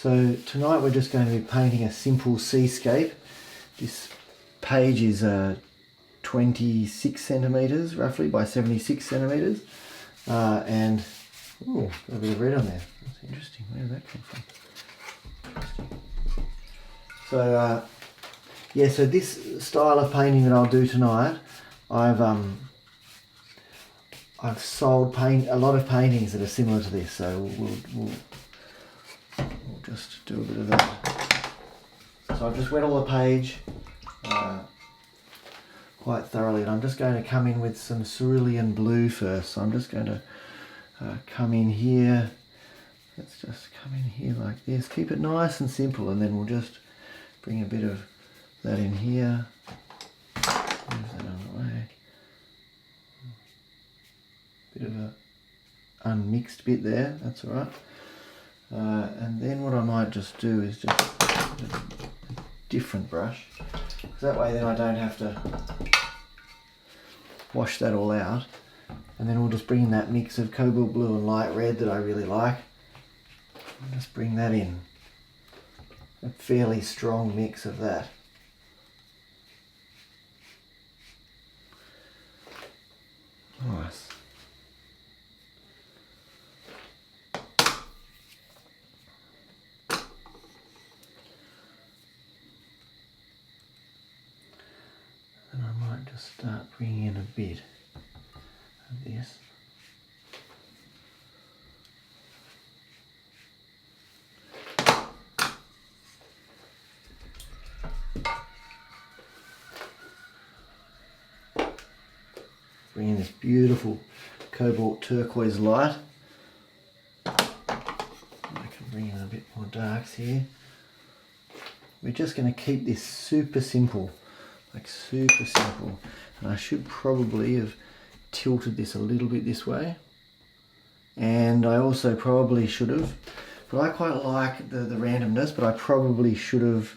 So tonight we're just going to be painting a simple seascape. This page is 26 centimetres roughly by 76 centimetres. And, ooh, got a bit of red on there. That's interesting. Where did that come from? So, yeah, so this style of painting that I'll do tonight, I've sold a lot of paintings that are similar to this, so we'll just do a bit of that. So I've just wet all the page quite thoroughly, and I'm just going to come in with some cerulean blue first. So I'm just going to come in here. Let's just come in here like this. Keep it nice and simple, and then we'll just bring a bit of that in here. Move that out of the way. Bit of a unmixed bit there, that's all right. And then what I might just do is just a different brush, because that way then I don't have to wash that all out. And then we'll just bring in that mix of cobalt blue and light red that I really like. I'll just bring that in. A fairly strong mix of that. Nice. And I might just start bringing in a bit of this. Bring in this beautiful cobalt turquoise light. I can bring in a bit more darks here. We're just going to keep this super simple, like super simple. And I should probably have tilted this a little bit this way. And I also probably should have, but I quite like the randomness, but I probably should have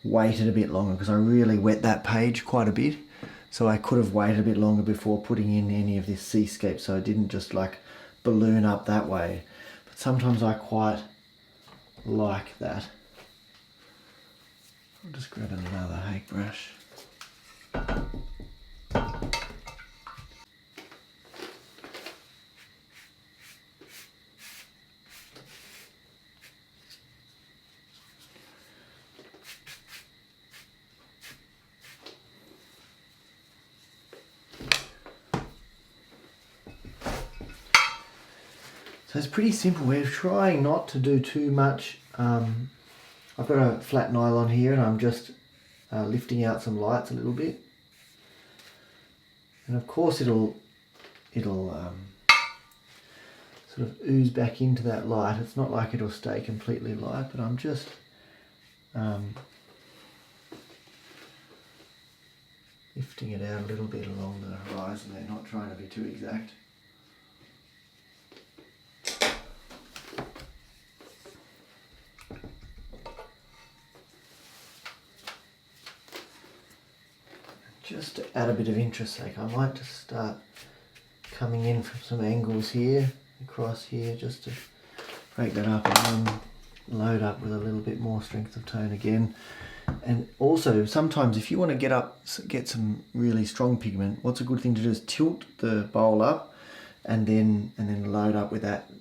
waited a bit longer, because I really wet that page quite a bit. So I could have waited a bit longer before putting in any of this seascape, so I didn't just like balloon up that way. But sometimes I quite like that. I'll just grab another hake brush. So it's pretty simple. We're trying not to do too much. I've got a flat nylon here, and I'm just lifting out some lights a little bit. And of course it'll sort of ooze back into that light. It's not like it'll stay completely light, but I'm just lifting it out a little bit along the horizon there, not trying to be too exact. Just to add a bit of interest sake, I might just start coming in from some angles here, across here, just to break that up, and then load up with a little bit more strength of tone again. And also, sometimes if you want to get some really strong pigment, what's a good thing to do is tilt the bowl up, and then load up with that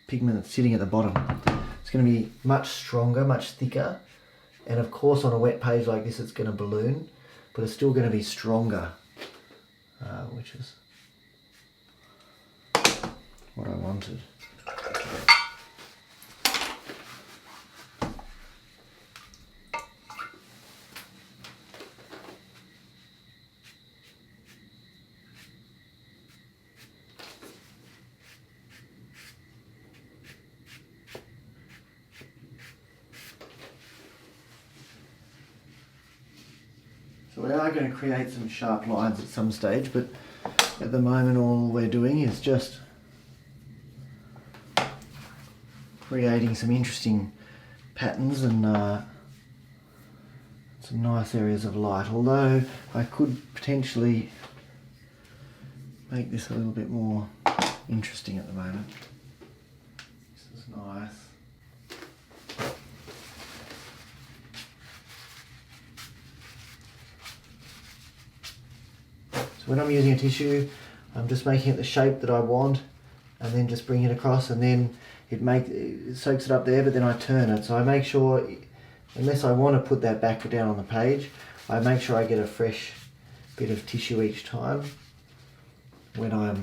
pigment that's sitting at the bottom. It's going to be much stronger, much thicker, and of course on a wet page like this it's going to balloon, but it's still going to be stronger, which is what I wanted. So we are going to create some sharp lines at some stage, but at the moment all we're doing is just creating some interesting patterns and some nice areas of light. Although I could potentially make this a little bit more interesting at the moment. This is nice. So when I'm using a tissue, I'm just making it the shape that I want, and then just bring it across, and then it soaks it up there, but then I turn it. So I make sure, unless I want to put that back down on the page, I make sure I get a fresh bit of tissue each time when I'm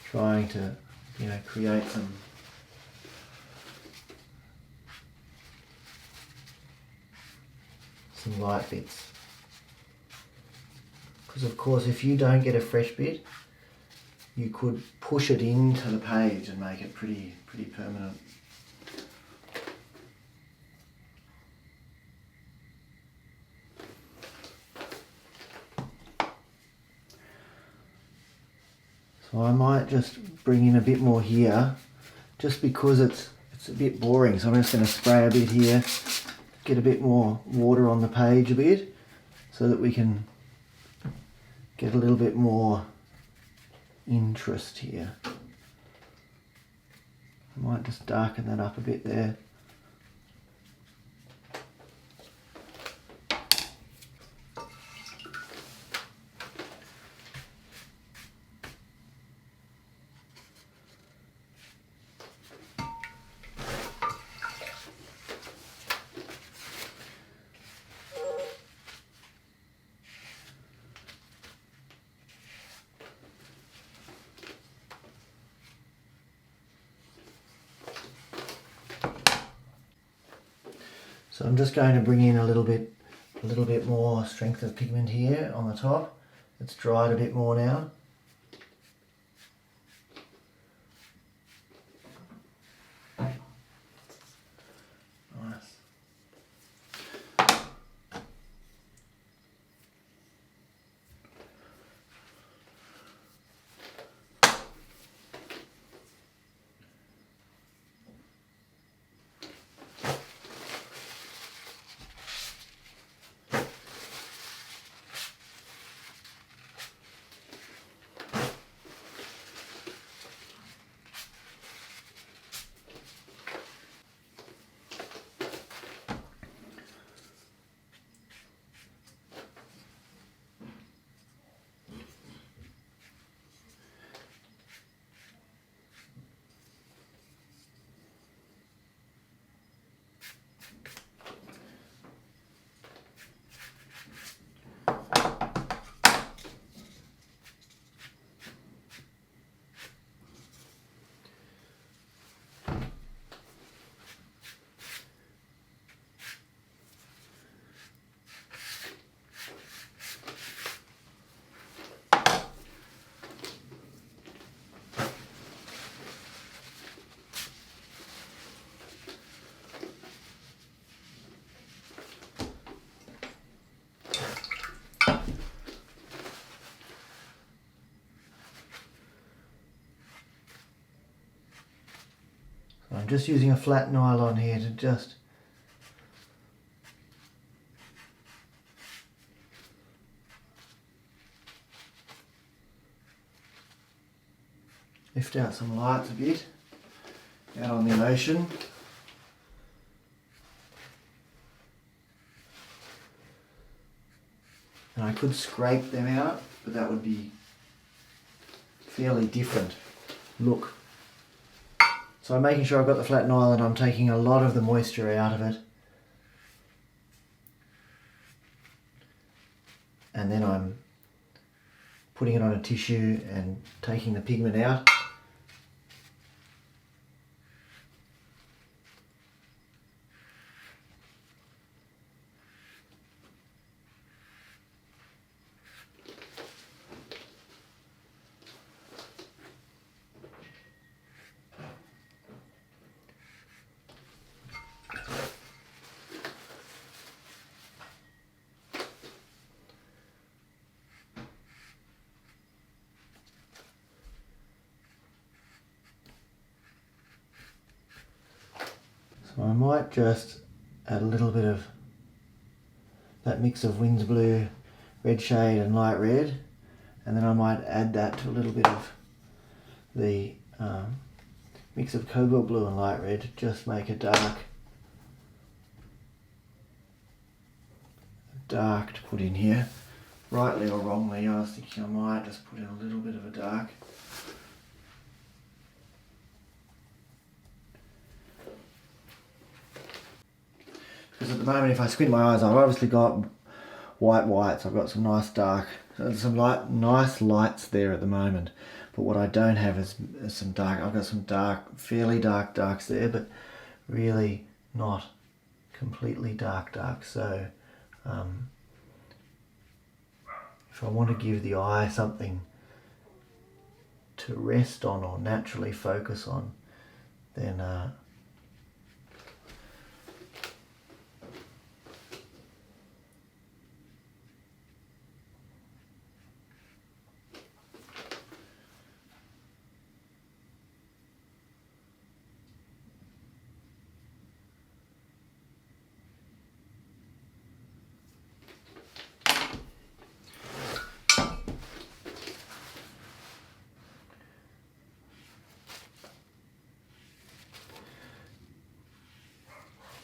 trying to, you know, create some light bits. Because of course, if you don't get a fresh bit, you could push it into the page and make it pretty permanent. So I might just bring in a bit more here, just because it's a bit boring. So I'm just going to spray a bit here, get a bit more water on the page a bit, so that we can get a little bit more interest here. I might just darken that up a bit there. So I'm just going to bring in a little bit more strength of pigment here on the top. It's dried a bit more now. Nice. I'm just using a flat nylon here to just lift out some lights a bit out on the ocean. And I could scrape them out, but that would be fairly different look. So I'm making sure I've got the flat nylon, I'm taking a lot of the moisture out of it. And then I'm putting it on a tissue and taking the pigment out. So I might just add a little bit of that mix of Winsor blue, red shade and light red, and then I might add that to a little bit of the mix of cobalt blue and light red to just make a dark to put in here. rightly or wrongly, I was thinking I might just put in a little bit of a dark. Because at the moment, if I squint my eyes, I've obviously got whites. I've got some nice dark, some nice lights there at the moment. But what I don't have is some dark. I've got some dark, fairly darks there, but really not completely dark. So if I want to give the eye something to rest on or naturally focus on, then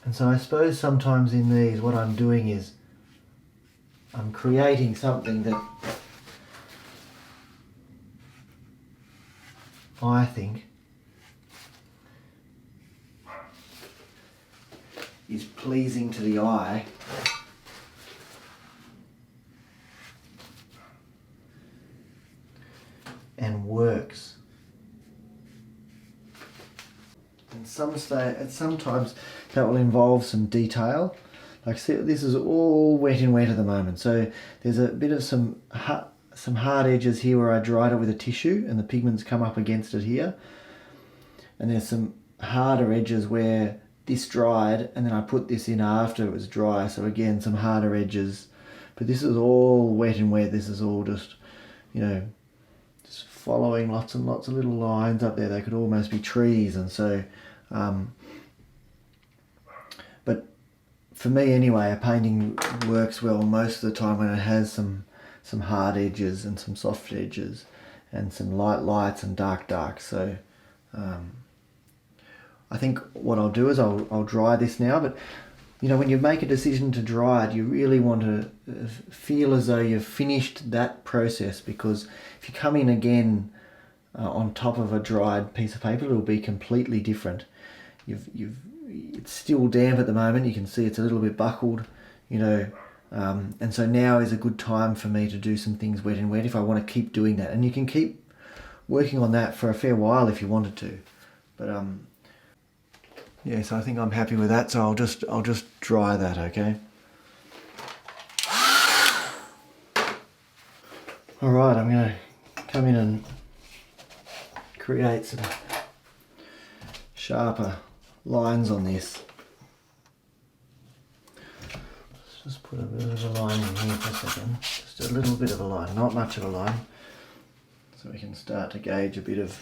and so I suppose sometimes in these what I'm doing is I'm creating something that I think is pleasing to the eye and works. And sometimes that will involve some detail. Like, see, this is all wet in wet at the moment, so there's a bit of some hard edges here where I dried it with a tissue and the pigments come up against it here, and there's some harder edges where this dried and then I put this in after it was dry, so again some harder edges. But this is all wet in wet. This is all just, you know, just following lots and lots of little lines up there. They could almost be trees. And so but for me anyway, a painting works well most of the time when it has some hard edges and some soft edges and some lights and darks. So I think what I'll do is I'll dry this now, but you know, when you make a decision to dry it, you really want to feel as though you've finished that process, because if you come in again on top of a dried piece of paper, it'll be completely different. It's still damp at the moment. You can see it's a little bit buckled, you know, and so now is a good time for me to do some things wet in wet if I want to keep doing that. And you can keep working on that for a fair while if you wanted to, but yeah, so I think I'm happy with that, so I'll just dry that, okay? Alright, I'm going to come in and create some sharper lines on this. Let's just put a bit of a line in here for a second. Just a little bit of a line, not much of a line, so we can start to gauge a bit of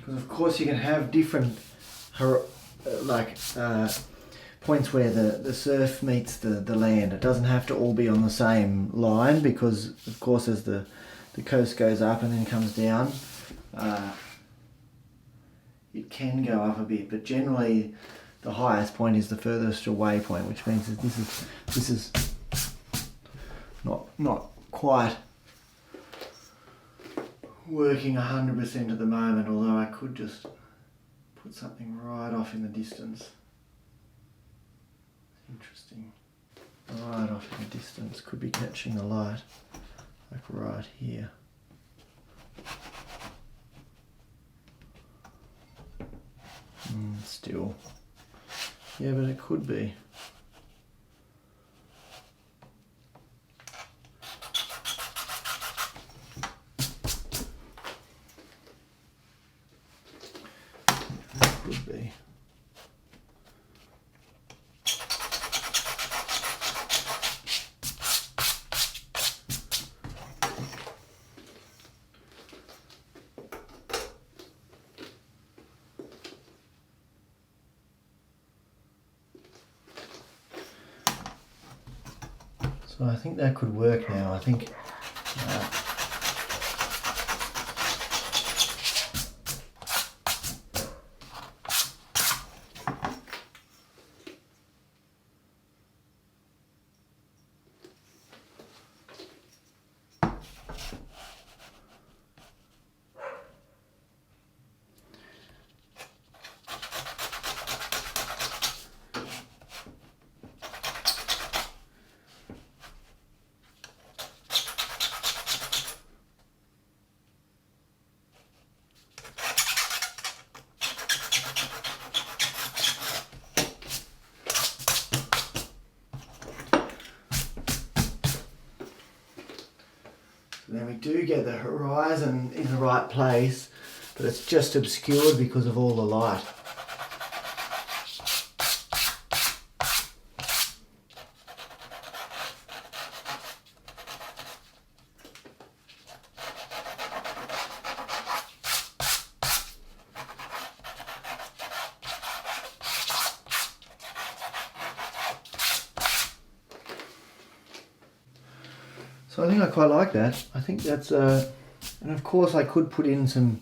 because of course you can have different points where the surf meets the land. It doesn't have to all be on the same line, because of course as the coast goes up and then comes down, it can go up a bit, but generally the highest point is the furthest away point, which means that this is not quite working 100% at the moment, although I could just put something right off in the distance. Interesting. Right off in the distance, could be catching the light, like right here. Still. Yeah, but it could be. Could be. So I think that could work now. I think then we do get the horizon in the right place, but it's just obscured because of all the light. So I think I quite like that. I think that's, and of course I could put in some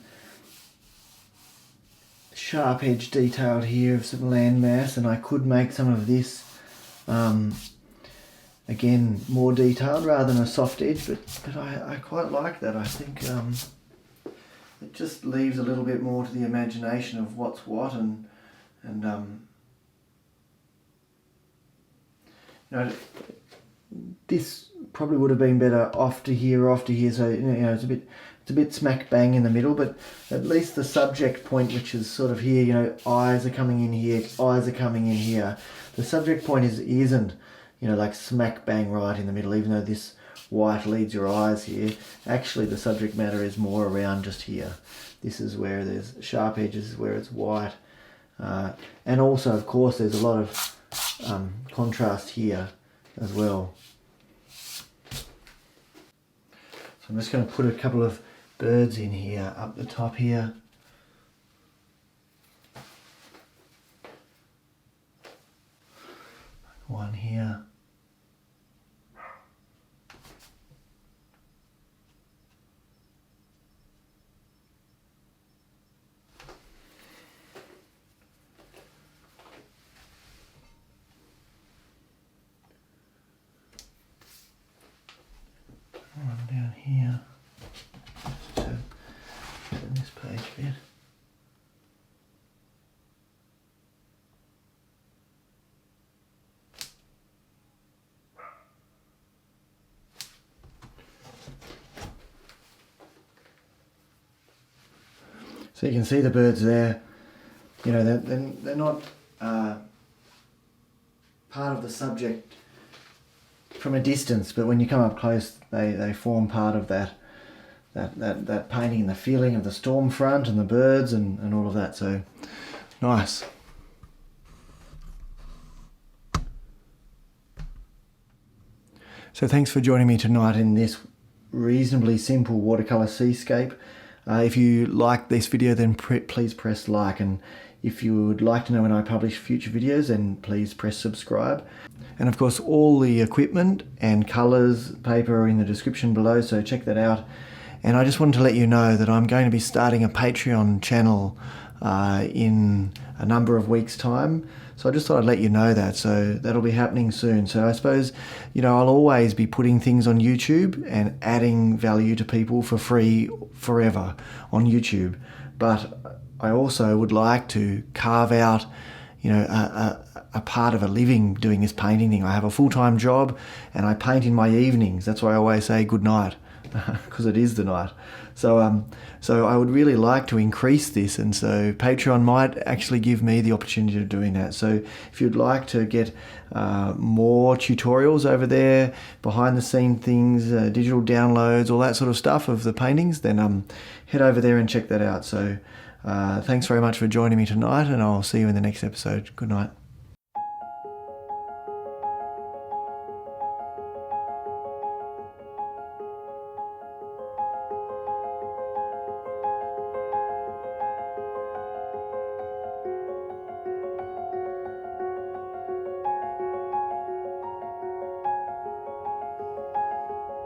sharp edge detailed here of some landmass, and I could make some of this, again, more detailed rather than a soft edge, but I quite like that. I think it just leaves a little bit more to the imagination of what's what, and you know, this probably would have been better off to here, so you know it's a bit smack bang in the middle, but at least the subject point, which is sort of here, you know, eyes are coming in here, eyes are coming in here. The subject point isn't, you know, like smack bang right in the middle, even though this white leads your eyes here. Actually the subject matter is more around just here. This is where there's sharp edges, where it's white, and also of course there's a lot of contrast here as well. So I'm just going to put a couple of birds in here, up the top here. One here. One down here. Just to turn this page a bit. So you can see the birds there. You know, they're not part of the subject from a distance, but when you come up close, they form part of that painting, the feeling of the storm front and the birds and all of that. So nice. So thanks for joining me tonight in this reasonably simple watercolor seascape. If you like this video, then please press like, and if you would like to know when I publish future videos, then please press subscribe. And of course all the equipment and colours, paper are in the description below, so check that out. And I just wanted to let you know that I'm going to be starting a Patreon channel in a number of weeks' time. So I just thought I'd let you know that. So that'll be happening soon. So I suppose, you know, I'll always be putting things on YouTube and adding value to people for free forever on YouTube. But I also would like to carve out, you know, a part of a living doing this painting thing. I have a full-time job and I paint in my evenings. That's why I always say good night, because it is the night. So so I would really like to increase this, and so Patreon might actually give me the opportunity of doing that. So if you'd like to get more tutorials over there, behind the scene things, digital downloads, all that sort of stuff of the paintings, then head over there and check that out. So thanks very much for joining me tonight, and I'll see you in the next episode. Good night.